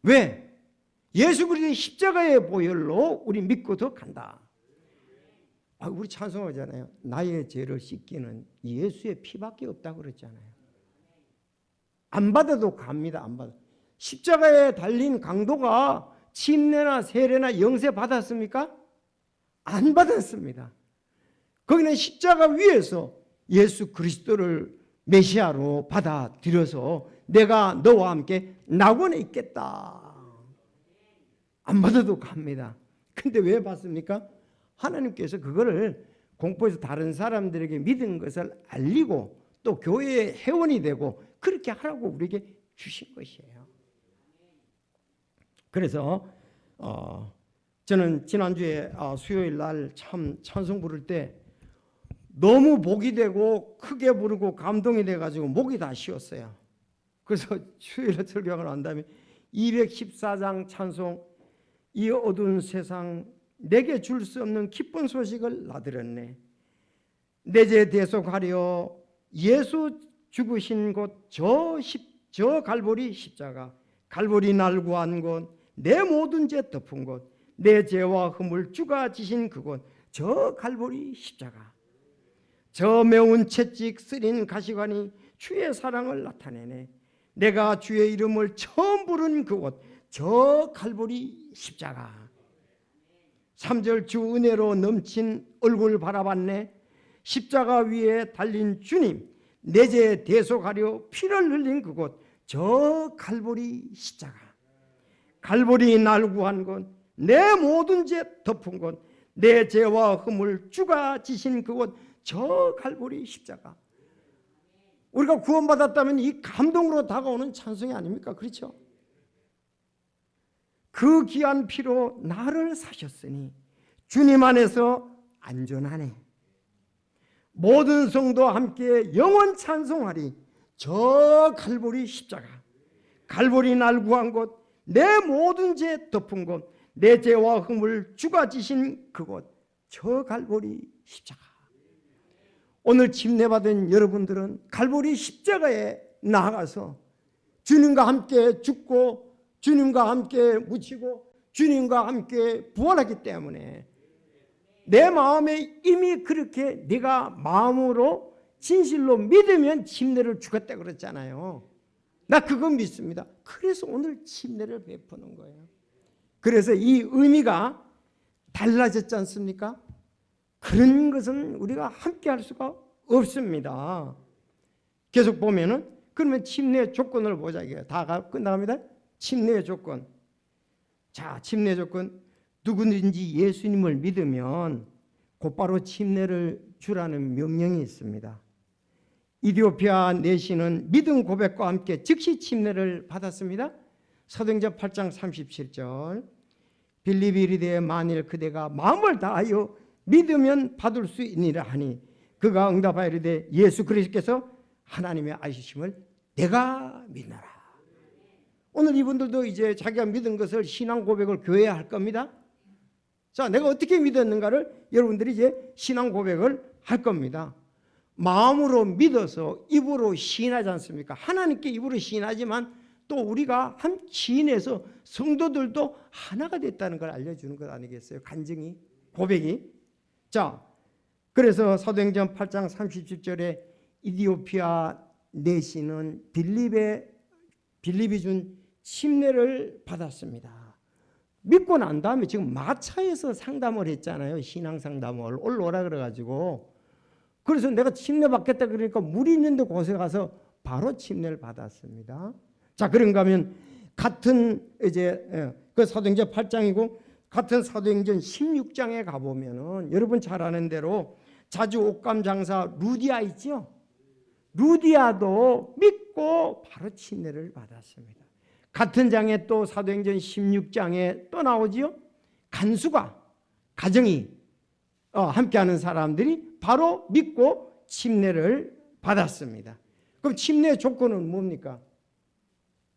왜? 예수 그리스도의 십자가의 보혈로 우리 믿고도 간다. 우리 찬송하잖아요. 나의 죄를 씻기는 예수의 피밖에 없다고 그랬잖아요. 안 받아도 갑니다. 안 받아. 십자가에 달린 강도가 침례나 세례나 영세 받았습니까? 안 받았습니다. 거기는 십자가 위에서 예수 그리스도를 메시아로 받아들여서 내가 너와 함께 낙원에 있겠다. 안 받아도 갑니다. 근데 왜 받습니까? 하나님께서 그거를 공포해서 다른 사람들에게 믿은 것을 알리고 또 교회의 회원이 되고 그렇게 하라고 우리에게 주신 것이에요. 그래서 저는 지난주에 수요일 날 참 찬송 부를 때 너무 복이 되고 크게 부르고 감동이 돼가지고 목이 다 쉬었어요. 그래서 수요일에 설교하고 난 다음에 214장 찬송, 이 어두운 세상 내게 줄 수 없는 기쁜 소식을 나들었네. 내 죄 대속하려 예수 죽으신 곳 저 갈보리 십자가, 갈보리 날 구한 곳, 내 모든 죄 덮은 곳, 내 죄와 흠을 주가 지신 그곳, 저 갈보리 십자가. 저 매운 채찍 쓰린 가시관이 주의 사랑을 나타내네. 내가 주의 이름을 처음 부른 그곳, 저 갈보리 십자가. 3절 주 은혜로 넘친 얼굴 바라봤네. 십자가 위에 달린 주님, 내 죄 대속하려 피를 흘린 그곳, 저 갈보리 십자가. 갈보리 날 구한 곳, 내 모든 죄 덮은 곳, 내 죄와 흠을 주가 지신 그곳, 저 갈보리 십자가. 우리가 구원받았다면 이 감동으로 다가오는 찬송이 아닙니까? 그렇죠? 그 귀한 피로 나를 사셨으니 주님 안에서 안전하네. 모든 성도와 함께 영원 찬송하리. 저 갈보리 십자가, 갈보리 날 구한 곳, 내 모든 죄 덮은 곳, 내 죄와 흠을 주가 지신 그곳, 저 갈보리 십자가. 오늘 침례받은 여러분들은 갈보리 십자가에 나아가서 주님과 함께 죽고 주님과 함께 묻히고 주님과 함께 부활하기 때문에 내 마음에 이미 그렇게 네가 마음으로 진실로 믿으면 침례를 주겠다 그랬잖아요. 나 그거 믿습니다. 그래서 오늘 침례를 베푸는 거예요. 그래서 이 의미가 달라졌지 않습니까? 그런 것은 우리가 함께 할 수가 없습니다. 계속 보면은 그러면 침례 조건을 보자. 이게 다 끝나갑니다. 침례 조건. 자, 침례 조건. 누구든지 예수님을 믿으면 곧바로 침례를 주라는 명령이 있습니다. 이디오피아 내시는 믿음 고백과 함께 즉시 침례를 받았습니다. 사도행전 8장 37절 빌립이 이르되 만일 그대가 마음을 다하여 믿으면 받을 수 있느니라 하니 그가 응답하여 이르되 예수 그리스도께서 하나님의 아이심을 내가 믿노라. 오늘 이분들도 이제 자기가 믿은 것을 신앙 고백을 교회에 할 겁니다. 자, 내가 어떻게 믿었는가를 여러분들이 이제 신앙 고백을 할 겁니다. 마음으로 믿어서 입으로 시인하지 않습니까? 하나님께 입으로 시인하지만 또 우리가 한 시인해서 성도들도 하나가 됐다는 걸 알려주는 것 아니겠어요? 간증이, 고백이. 자, 그래서 사도행전 8장 37절에 이디오피아 내시는 빌립이 준 침례를 받았습니다. 믿고 난 다음에 지금 마차에서 상담을 했잖아요. 신앙 상담을 올라오라 그래가지고. 그래서 내가 침례 받겠다 그러니까 물이 있는데 곳에 가서 바로 침례를 받았습니다. 자, 그런가 하면 같은 이제 그 사도행전 8장이고 같은 사도행전 16장에 가보면은 여러분 잘 아는 대로 자주 옷감 장사 루디아 있죠? 루디아도 믿고 바로 침례를 받았습니다. 같은 장에 또 사도행전 16장에 또 나오지요. 간수가 가정이 함께하는 사람들이 바로 믿고 침례를 받았습니다. 그럼 침례의 조건은 뭡니까?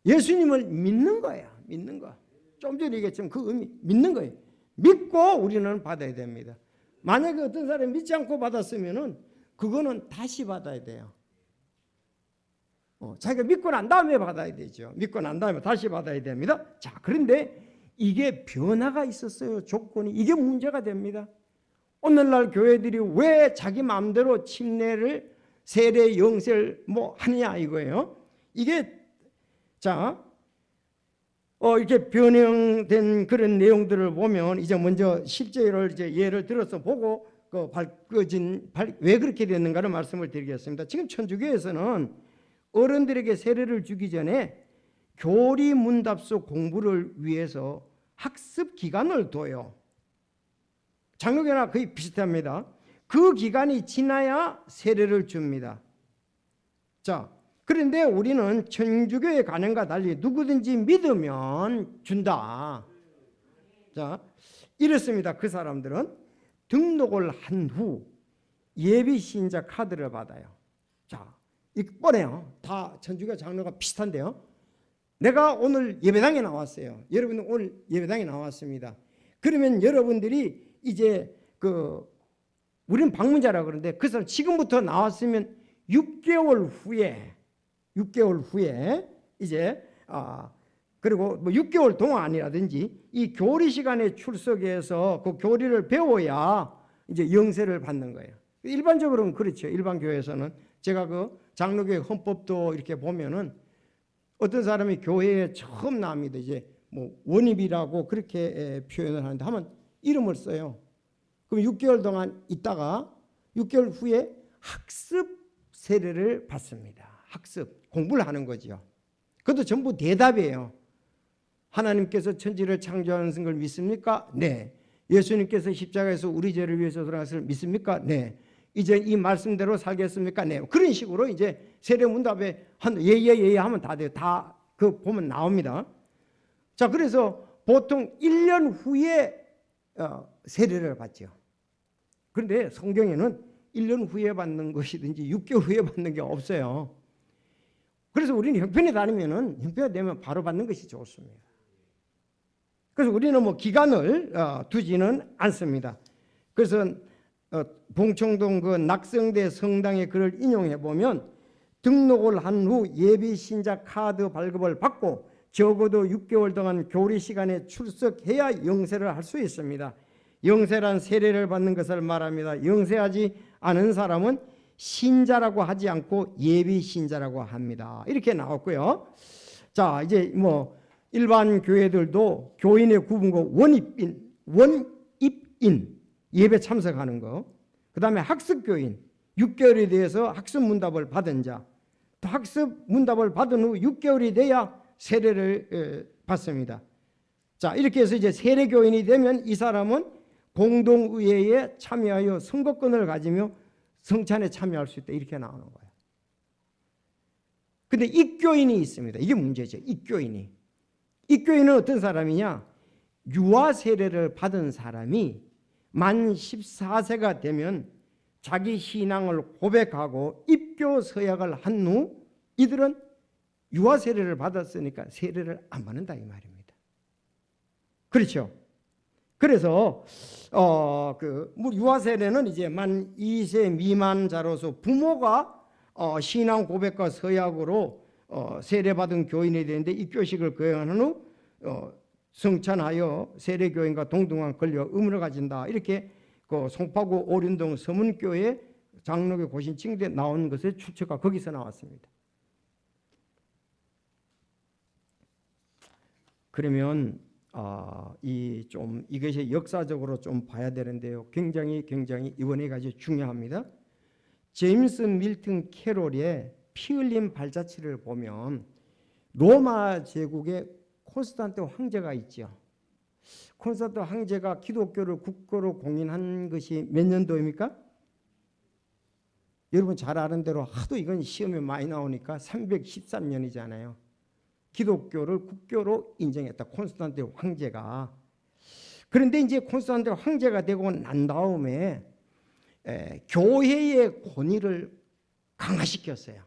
예수님을 믿는 거야. 믿는 거. 좀 전에 얘기했지만 그 의미 믿는 거예요. 믿고 우리는 받아야 됩니다. 만약에 어떤 사람이 믿지 않고 받았으면은 그거는 다시 받아야 돼요. 자기가 믿고 난 다음에 받아야 되죠. 믿고 난 다음에 다시 받아야 됩니다. 자, 그런데 이게 변화가 있었어요. 조건이. 이게 문제가 됩니다. 오늘날 교회들이 왜 자기 마음대로 침례를 세례 영세를 하느냐 이거예요. 이게 자, 이렇게 변형된 그런 내용들을 보면 이제 먼저 실제를 이제 예를 들어서 보고 왜 그렇게 됐는가를 말씀을 드리겠습니다. 지금 천주교에서는 어른들에게 세례를 주기 전에 교리 문답서 공부를 위해서 학습 기간을 둬요. 장로교나 거의 비슷합니다. 그 기간이 지나야 세례를 줍니다. 자, 그런데 우리는 천주교의 관행과 달리 누구든지 믿으면 준다. 자, 이렇습니다. 그 사람들은 등록을 한 후 예비 신자 카드를 받아요. 자, 이거 뻔해요. 다 천주교 장로가 비슷한데요. 내가 오늘 예배당에 나왔어요. 여러분은 오늘 예배당에 나왔습니다. 그러면 여러분들이 이제 우리는 방문자라고 그러는데 그 사람 지금부터 나왔으면 6개월 후에 이제 그리고 6개월 동안이라든지 이 교리 시간에 출석해서 그 교리를 배워야 이제 영세를 받는 거예요. 일반적으로는 그렇죠. 일반 교회에서는 제가 그 장로교회 헌법도 이렇게 보면은 어떤 사람이 교회에 처음 나옵니다. 이제 원입이라고 그렇게 표현을 하는데 하면 이름을 써요. 그럼 6개월 동안 있다가 6개월 후에 학습 세례를 받습니다. 학습, 공부를 하는 거죠. 그것도 전부 대답이에요. 하나님께서 천지를 창조하는 걸 믿습니까? 네. 예수님께서 십자가에서 우리 죄를 위해서 돌아가셨을 믿습니까? 네. 이제 이 말씀대로 살겠습니까? 네. 그런 식으로 이제 세례 문답에 예예 하면 다 돼요. 다 보면 나옵니다. 자, 그래서 보통 1년 후에 세례를 받죠. 그런데 성경에는 1년 후에 받는 것이든지 6개월 후에 받는 게 없어요. 그래서 우리는 형편에 다니면은 형편이 되면 바로 받는 것이 좋습니다. 그래서 우리는 기간을 두지는 않습니다. 그래서 봉청동 그 낙성대 성당의 글을 인용해 보면 등록을 한 후 예비 신자 카드 발급을 받고 적어도 6개월 동안 교리 시간에 출석해야 영세를 할 수 있습니다. 영세란 세례를 받는 것을 말합니다. 영세하지 않은 사람은 신자라고 하지 않고 예비 신자라고 합니다. 이렇게 나왔고요. 자, 이제 일반 교회들도 교인의 구분고 원입인 예배 참석하는 거, 그 다음에 학습교인 6개월에 대해서 학습 문답을 받은 자, 또 학습 문답을 받은 후 6개월이 돼야 세례를 받습니다. 자, 이렇게 해서 이제 세례교인이 되면 이 사람은 공동의회에 참여하여 선거권을 가지며 성찬에 참여할 수 있다. 이렇게 나오는 거예요. 근데 입교인이 있습니다. 이게 문제죠. 입교인이. 입교인은 어떤 사람이냐? 유아 세례를 받은 사람이 만 14세가 되면 자기 신앙을 고백하고 입교 서약을 한 후 이들은 유아 세례를 받았으니까 세례를 안 받는다 이 말입니다. 그렇죠? 그래서 유아 세례는 이제 만 2세 미만자로서 부모가 신앙 고백과 서약으로 세례받은 교인이 되는데 입교식을 거행한 후 성찬하여 세례교인과 동등한 권리와 의무를 가진다. 이렇게 그 송파구 오륜동 서문교회 장로교 고신칭대에 나온 것의 출처가 거기서 나왔습니다. 그러면 이것이 역사적으로 좀 봐야 되는데요. 굉장히 이번에 아주 중요합니다. 제임스 밀턴 캐롤의 피 흘린 발자취를 보면 로마 제국의 콘스탄트 황제가 있죠. 콘스탄트 황제가 기독교를 국교로 공인한 것이 몇 년도입니까? 여러분 잘 아는 대로 하도 이건 시험에 많이 나오니까 313년이잖아요. 기독교를 국교로 인정했다. 콘스탄트 황제가. 그런데 이제 콘스탄트 황제가 되고 난 다음에 교회의 권위를 강화시켰어요.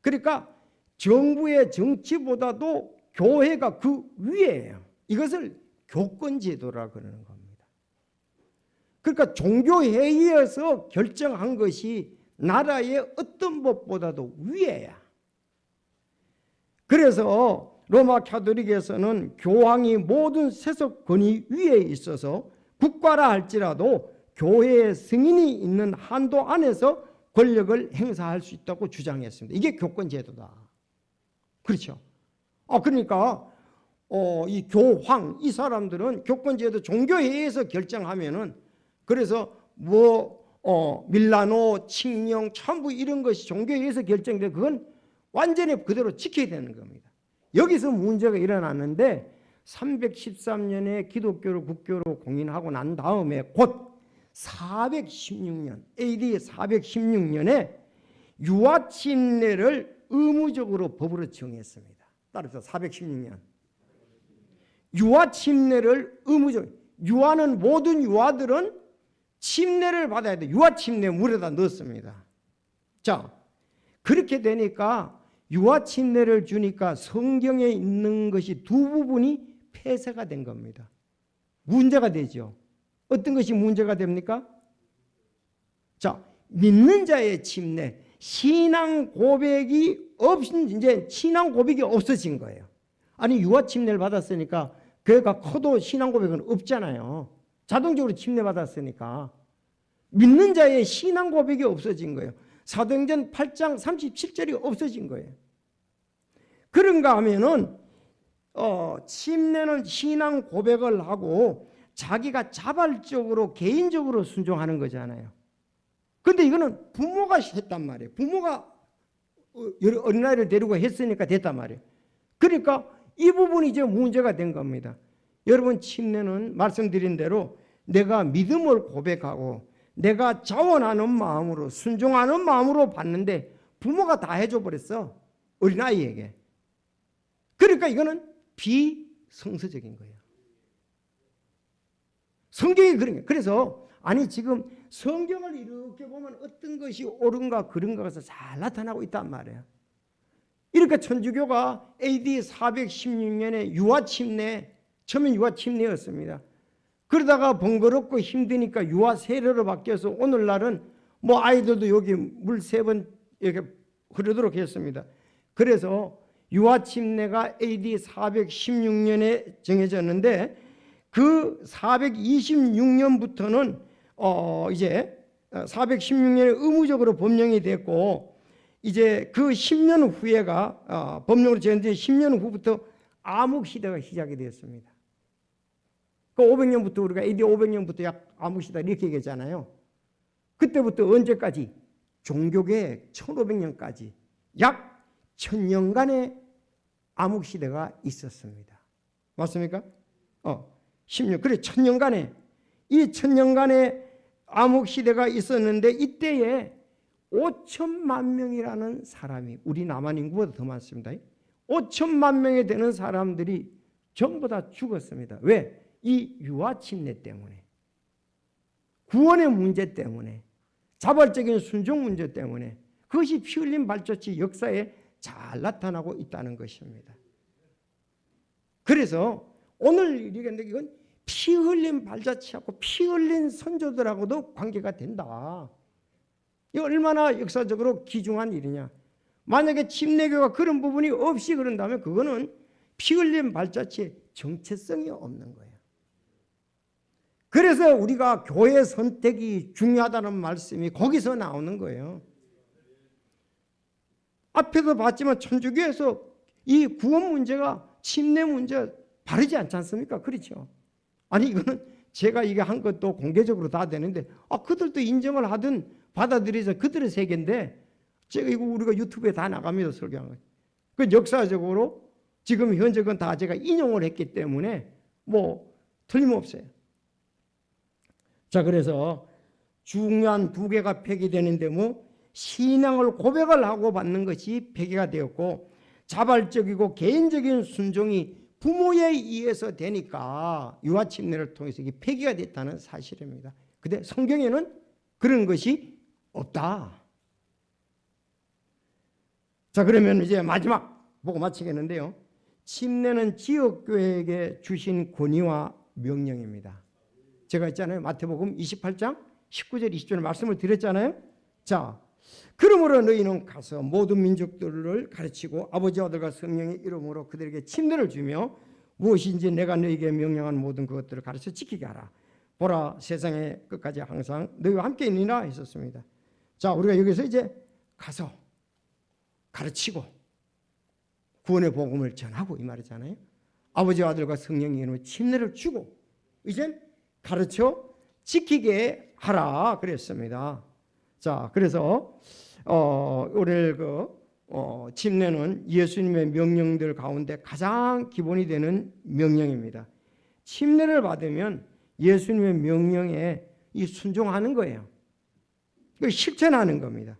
그러니까 정부의 정치보다도 교회가 그 위에요. 이것을 교권제도라 그러는 겁니다. 그러니까 종교회의에서 결정한 것이 나라의 어떤 법보다도 위에야. 그래서 로마 가톨릭에서는 교황이 모든 세속 권위 위에 있어서 국가라 할지라도 교회의 승인이 있는 한도 안에서 권력을 행사할 수 있다고 주장했습니다. 이게 교권제도다. 그렇죠. 그러니까 이 교황 이 사람들은 교권제도 종교회의에서 결정하면은 그래서 밀라노 칙령 전부 이런 것이 종교회의에서 결정돼 그건 완전히 그대로 지켜야 되는 겁니다. 여기서 문제가 일어났는데 313년에 기독교를 국교로 공인하고 난 다음에 곧 416년 AD 416년에 유아 침례를 의무적으로 법으로 정했습니다. 따라서 416년 유아 침례를 의무적. 유아는 모든 유아들은 침례를 받아야 돼. 유아 침례 물에다 넣습니다. 자, 그렇게 되니까 유아 침례를 주니까 성경에 있는 것이 두 부분이 폐쇄가 된 겁니다. 문제가 되죠. 어떤 것이 문제가 됩니까? 자, 믿는 자의 침례, 신앙 고백이 이제 신앙 고백이 없어진 거예요. 아니 유아 침례를 받았으니까 교회가 커도 신앙 고백은 없잖아요. 자동적으로 침례 받았으니까 믿는 자의 신앙 고백이 없어진 거예요. 사도행전 8장 37절이 없어진 거예요. 그런가 하면은 침례는 신앙 고백을 하고 자기가 자발적으로 개인적으로 순종하는 거잖아요. 근데 이거는 부모가 했단 말이에요. 부모가 어린아이를 데리고 했으니까 됐단 말이에요. 그러니까 이 부분이 이제 문제가 된 겁니다. 여러분 침례는 말씀드린 대로 내가 믿음을 고백하고 내가 자원하는 마음으로 순종하는 마음으로 받는데 부모가 다 해줘 버렸어. 어린아이에게. 그러니까 이거는 비성서적인 거예요. 성경이 그런 거예요. 그래서 아니 지금 성경을 이렇게 보면 어떤 것이 옳은가 그른가가 잘 나타나고 있단 말이에요. 이렇게 천주교가 AD 416년에 유아 침례, 처음엔 유아 침례였습니다. 그러다가 번거롭고 힘드니까 유아 세례로 바뀌어서 오늘날은 뭐 아이들도 여기 물 3번 이렇게 흐르도록 했습니다. 그래서 유아 침례가 AD 416년에 정해졌는데 그 426년부터는 이제 416년에 의무적으로 법령이 됐고 이제 그 10년 후에가 법령으로 정해진 10년 후부터 암흑시대가 시작이 되었습니다. 그 500년부터 우리가 AD 500년부터 약 암흑시대 이렇게 얘기했잖아요. 그때부터 언제까지? 종교계획 1500년까지 약 1000년간의 암흑시대가 있었습니다. 맞습니까? 16. 그래, 천년간에, 이 천년간에 암흑시대가 있었는데 이때에 5천만 명이라는 사람이, 우리 남한 인구보다 더 많습니다. 5천만 명이 되는 사람들이 전부 다 죽었습니다. 왜? 이 유아 침례 때문에, 구원의 문제 때문에, 자발적인 순종 문제 때문에, 그것이 피 흘린 발자취 역사에 잘 나타나고 있다는 것입니다. 그래서 오늘 얘기했는데 이건 피 흘린 발자취하고 피 흘린 선조들하고도 관계가 된다. 이 얼마나 역사적으로 귀중한 일이냐. 만약에 침례교가 그런 부분이 없이 그런다면 그거는 피 흘린 발자취의 정체성이 없는 거예요. 그래서 우리가 교회 선택이 중요하다는 말씀이 거기서 나오는 거예요. 앞에도 봤지만 천주교에서 이 구원 문제가 침례 문제 바르지 않지 않습니까? 그렇죠? 아니 이거는 제가 이게 한 것도 공개적으로 다 되는데 그들도 인정을 하든 받아들여서 그들의 세계인데 제가 이거 우리가 유튜브에 다 나갑니다. 설교한 거. 그 역사적으로 지금 현재 건 다 제가 인용을 했기 때문에 뭐 틀림없어요. 자, 그래서 중요한 두 개가 폐기되는데 뭐 신앙을 고백을 하고 받는 것이 폐기가 되었고 자발적이고 개인적인 순종이 부모에 의해서 되니까 유아 침례를 통해서 이게 폐기가 됐다는 사실입니다. 근데 성경에는 그런 것이 없다. 자, 그러면 이제 마지막 보고 마치겠는데요. 침례는 지역교회에게 주신 권위와 명령입니다. 제가 있잖아요. 마태복음 28장 19절 20절 말씀을 드렸잖아요. 자, 그러므로 너희는 가서 모든 민족들을 가르치고 아버지와 아들과 성령의 이름으로 그들에게 침례를 주며 무엇인지 내가 너희에게 명령한 모든 그것들을 가르쳐 지키게 하라. 보라, 세상의 끝까지 항상 너희와 함께 있느니라 했었습니다. 자, 우리가 여기서 이제 가서 가르치고 구원의 복음을 전하고 이 말이잖아요. 아버지와 아들과 성령의 이름으로 침례를 주고 이제 가르쳐 지키게 하라 그랬습니다. 자, 그래서 오늘 침례는 예수님의 명령들 가운데 가장 기본이 되는 명령입니다. 침례를 받으면 예수님의 명령에 순종하는 거예요. 그걸 실천하는 겁니다.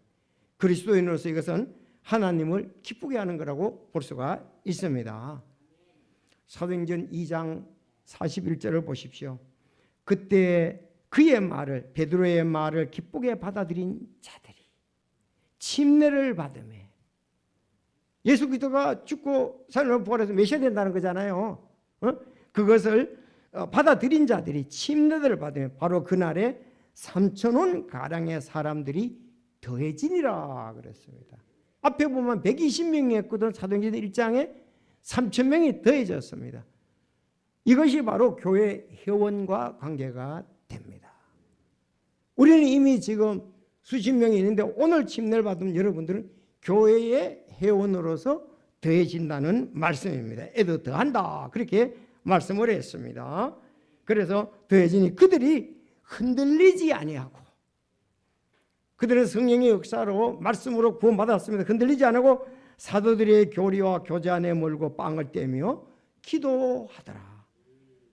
그리스도인으로서 이것은 하나님을 기쁘게 하는 거라고 볼 수가 있습니다. 사도행전 2장 41절을 보십시오. 그때 그의 말을, 베드로의 말을 기쁘게 받아들인 자들이 침례를 받음에, 예수 그리스도가 죽고 살아나서 부활해서 메시아 된다는 거잖아요. 그것을 받아들인 자들이 침례를 받으면 바로 그날에 3,000원 가량의 사람들이 더해지니라 그랬습니다. 앞에 보면 120명이 했거든. 사도행전 1장에 3,000명이 더해졌습니다. 이것이 바로 교회 회원과 관계가 됩니다. 우리는 이미 지금 수십 명이 있는데 오늘 침례를 받으면 여러분들은 교회의 회원으로서 더해진다는 말씀입니다. 애도 더한다 그렇게 말씀을 했습니다. 그래서 더해지니 그들이 흔들리지 아니하고, 그들은 성령의 역사로 말씀으로 구원받았습니다. 흔들리지 않고 사도들의 교리와 교제 안에 몰고 빵을 떼며 기도하더라.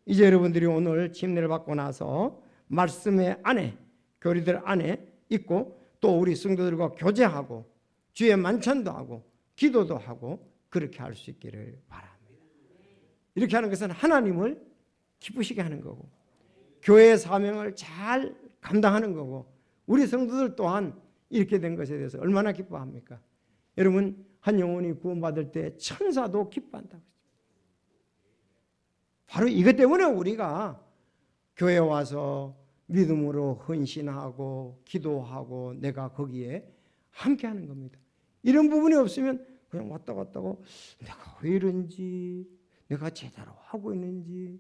이제 여러분들이 오늘 침례를 받고 나서 말씀의 안에, 교리들 안에 있고 또 우리 성도들과 교제하고 주의 만찬도 하고 기도도 하고 그렇게 할 수 있기를 바랍니다. 이렇게 하는 것은 하나님을 기쁘시게 하는 거고 교회의 사명을 잘 감당하는 거고 우리 성도들 또한 이렇게 된 것에 대해서 얼마나 기뻐합니까? 여러분, 한 영혼이 구원받을 때 천사도 기뻐한다고. 바로 이것 때문에 우리가 교회에 와서 믿음으로 헌신하고 기도하고 내가 거기에 함께하는 겁니다. 이런 부분이 없으면 그냥 왔다 갔다고 내가 왜 이런지, 내가 제대로 하고 있는지,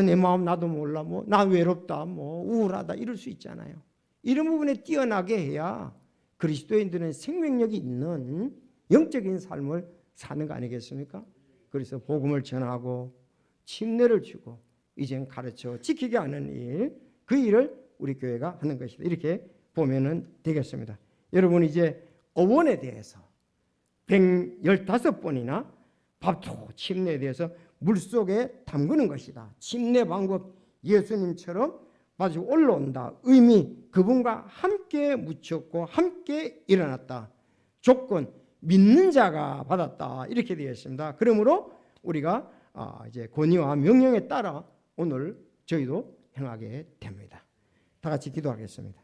내 마음 나도 몰라, 나 외롭다, 우울하다 이럴 수 있잖아요. 이런 부분에 뛰어나게 해야 그리스도인들은 생명력이 있는 영적인 삶을 사는 거 아니겠습니까? 그래서 복음을 전하고 침례를 주고 이젠 가르쳐 지키게 하는 일, 그 일을 우리 교회가 하는 것이다. 이렇게 보면 되겠습니다. 여러분, 이제 어원에 대해서 115번이나 밥토 침례에 대해서 물속에 담그는 것이다. 침례 방법 예수님처럼 마치 올라온다. 의미 그분과 함께 묻혔고 함께 일어났다. 조건 믿는 자가 받았다. 이렇게 되어 있습니다. 그러므로 우리가 이제 권위와 명령에 따라 오늘 저희도 행하게 됩니다. 다 같이 기도하겠습니다.